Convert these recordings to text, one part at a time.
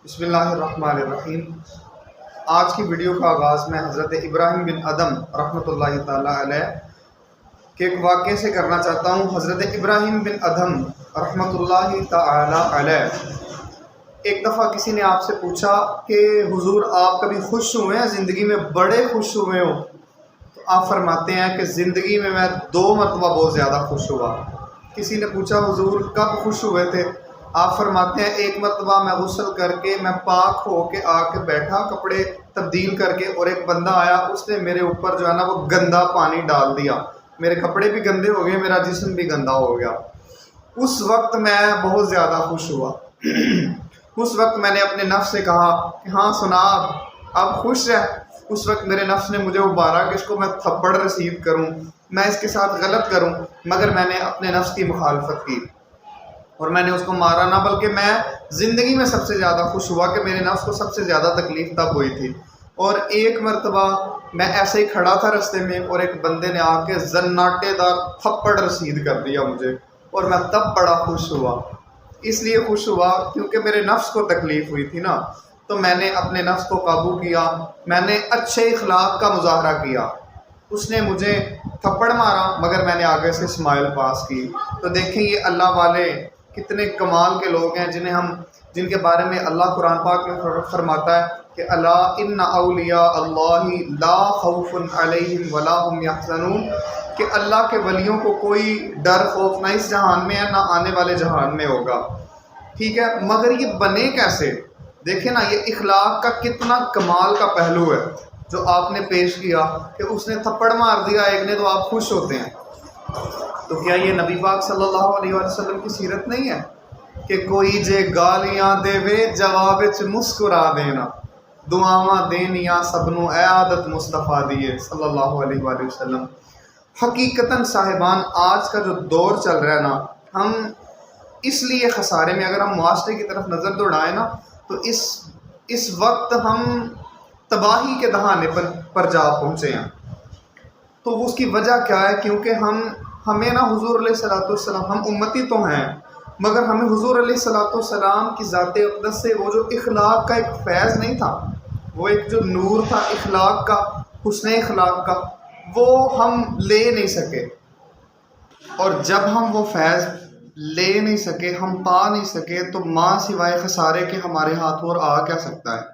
بسم اللہ الرحمن الرحیم۔ آج کی ویڈیو کا آغاز میں حضرت ابراہیم بن ادم رحمۃ اللہ تعالیٰ علیہ کے ایک واقعے سے کرنا چاہتا ہوں۔ حضرت ابراہیم بن ادم رحمۃ اللہ تعالیٰ علیہ، ایک دفعہ کسی نے آپ سے پوچھا کہ حضور آپ کبھی خوش ہوئے ہیں، زندگی میں بڑے خوش ہوئے ہو؟ تو آپ فرماتے ہیں کہ زندگی میں 2 مرتبہ بہت زیادہ خوش ہوا۔ کسی نے پوچھا حضور کب خوش ہوئے تھے؟ آپ فرماتے ہیں ایک مرتبہ میں غسل کر کے میں پاک ہو کے آ کے بیٹھا، کپڑے تبدیل کر کے، اور ایک بندہ آیا، اس نے میرے اوپر جو ہے نا وہ گندا پانی ڈال دیا، میرے کپڑے بھی گندے ہو گئے، میرا جسم بھی گندا ہو گیا۔ اس وقت میں بہت زیادہ خوش ہوا۔ اس وقت میں نے اپنے نفس سے کہا کہ ہاں سنا اب خوش ہے۔ اس وقت میرے نفس نے مجھے ابھارا کہ اس کو میں تھپڑ رسید کروں، میں اس کے ساتھ غلط کروں، مگر میں نے اپنے نفس کی مخالفت کی اور میں نے اس کو مارا نہ، بلکہ میں زندگی میں سب سے زیادہ خوش ہوا کہ میرے نفس کو سب سے زیادہ تکلیف تب ہوئی تھی۔ اور ایک مرتبہ میں ایسے ہی کھڑا تھا رستے میں، اور ایک بندے نے آ کے زناٹے دار تھپڑ رسید کر دیا مجھے، اور میں تب بڑا خوش ہوا۔ اس لیے خوش ہوا کیونکہ میرے نفس کو تکلیف ہوئی تھی نا، تو میں نے اپنے نفس کو قابو کیا، میں نے اچھے اخلاق کا مظاہرہ کیا۔ اس نے مجھے تھپڑ مارا مگر میں نے آگے سے اسمائل پاس کی۔ تو دیکھیں یہ اللہ والے کتنے کمال کے لوگ ہیں جن کے بارے میں اللہ قرآن پاک میں فرماتا ہے کہ الا ان اولیاء اللہ لا خوف علیہم ولا هم یحزنون، کہ اللہ کے ولیوں کو کوئی ڈر خوف نہ اس جہان میں ہے نہ آنے والے جہان میں ہوگا۔ ٹھیک ہے، مگر یہ بنے کیسے؟ دیکھیں نا، یہ اخلاق کا کتنا کمال کا پہلو ہے جو آپ نے پیش کیا کہ اس نے تھپڑ مار دیا ایک نے تو آپ خوش ہوتے ہیں۔ تو کیا یہ نبی پاک صلی اللہ علیہ وسلم کی سیرت نہیں ہے کہ کوئی جے گالیاں دے وے جواب وچ مسکرا دینا، دعاواں دینیاں سبنوں اے عادت مصطفیٰ دیے صلی اللہ علیہ وآلہ وسلم۔ حقیقتاً صاحبان آج کا جو دور چل رہا ہے نا، ہم اس لیے خسارے میں، اگر ہم معاشرے کی طرف نظر دوڑائیں نا تو اس وقت ہم تباہی کے دہانے پر جا پہنچے ہیں۔ تو اس کی وجہ کیا ہے؟ کیونکہ ہمیں نا حضور علیہ الصلوۃ والسلام، ہم امتی تو ہیں مگر ہمیں حضور علیہ الصلوۃ والسلام کی ذات اقدس سے وہ جو اخلاق کا ایک فیض نہیں تھا، وہ ایک جو نور تھا اخلاق کا، حسن اخلاق کا، وہ ہم لے نہیں سکے۔ اور جب ہم وہ فیض لے نہیں سکے، ہم پا نہیں سکے، تو ماں سوائے خسارے کے ہمارے ہاتھ اور آ کیا سکتا ہے؟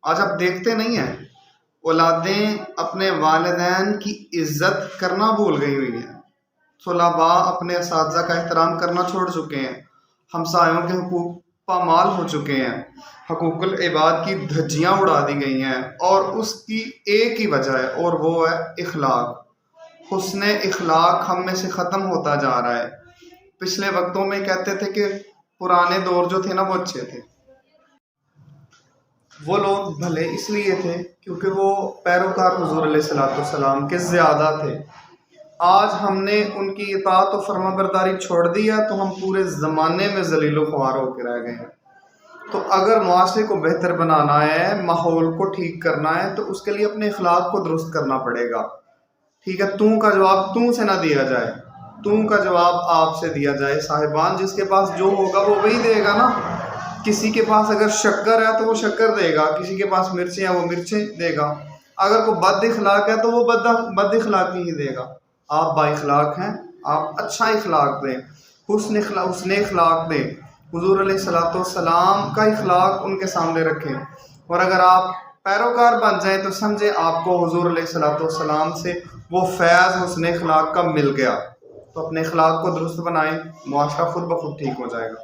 آج آپ دیکھتے نہیں ہیں اولادیں اپنے والدین کی عزت کرنا بھول گئی ہوئی ہیں، طلباء اپنے اساتذہ کا احترام کرنا چھوڑ چکے ہیں، ہمسایوں کے حقوق پامال ہو چکے ہیں، حقوق العباد کی دھجیاں اڑا دی گئی ہیں، اور اس کی ایک ہی وجہ ہے اور وہ ہے اخلاق۔ حسن اخلاق ہم میں سے ختم ہوتا جا رہا ہے۔ پچھلے وقتوں میں کہتے تھے کہ پرانے دور جو تھے نا وہ اچھے تھے، وہ لوگ بھلے اس لیے تھے کیونکہ وہ پیروکار حضور علیہ الصلوۃ والسلام کے زیادہ تھے۔ آج ہم نے ان کی اطاعت و فرما برداری چھوڑ دی ہے تو ہم پورے زمانے میں ذلیل و خوار ہو کے رہ گئے ہیں۔ تو اگر معاشرے کو بہتر بنانا ہے، ماحول کو ٹھیک کرنا ہے، تو اس کے لیے اپنے اخلاق کو درست کرنا پڑے گا۔ ٹھیک ہے، تو کا جواب تو سے نہ دیا جائے، تو کا جواب آپ سے دیا جائے۔ صاحبان جس کے پاس جو ہوگا وہ وہی دے گا نا۔ کسی کے پاس اگر شکر ہے تو وہ شکر دے گا، کسی کے پاس مرچیں ہیں وہ مرچیں دے گا، اگر کوئی بد اخلاق ہے تو وہ بد اخلاقی ہی دے گا۔ آپ با اخلاق ہیں، آپ اچھا اخلاق دیں، حسن اخلاق دیں، حضور علیہ الصلوۃ والسلام کا اخلاق ان کے سامنے رکھیں، اور اگر آپ پیروکار بن جائیں تو سمجھیں آپ کو حضور علیہ الصلوۃ والسلام سے وہ فیض حسن اخلاق کا مل گیا۔ تو اپنے اخلاق کو درست بنائیں، معاشرہ خود بخود ٹھیک ہو جائے گا۔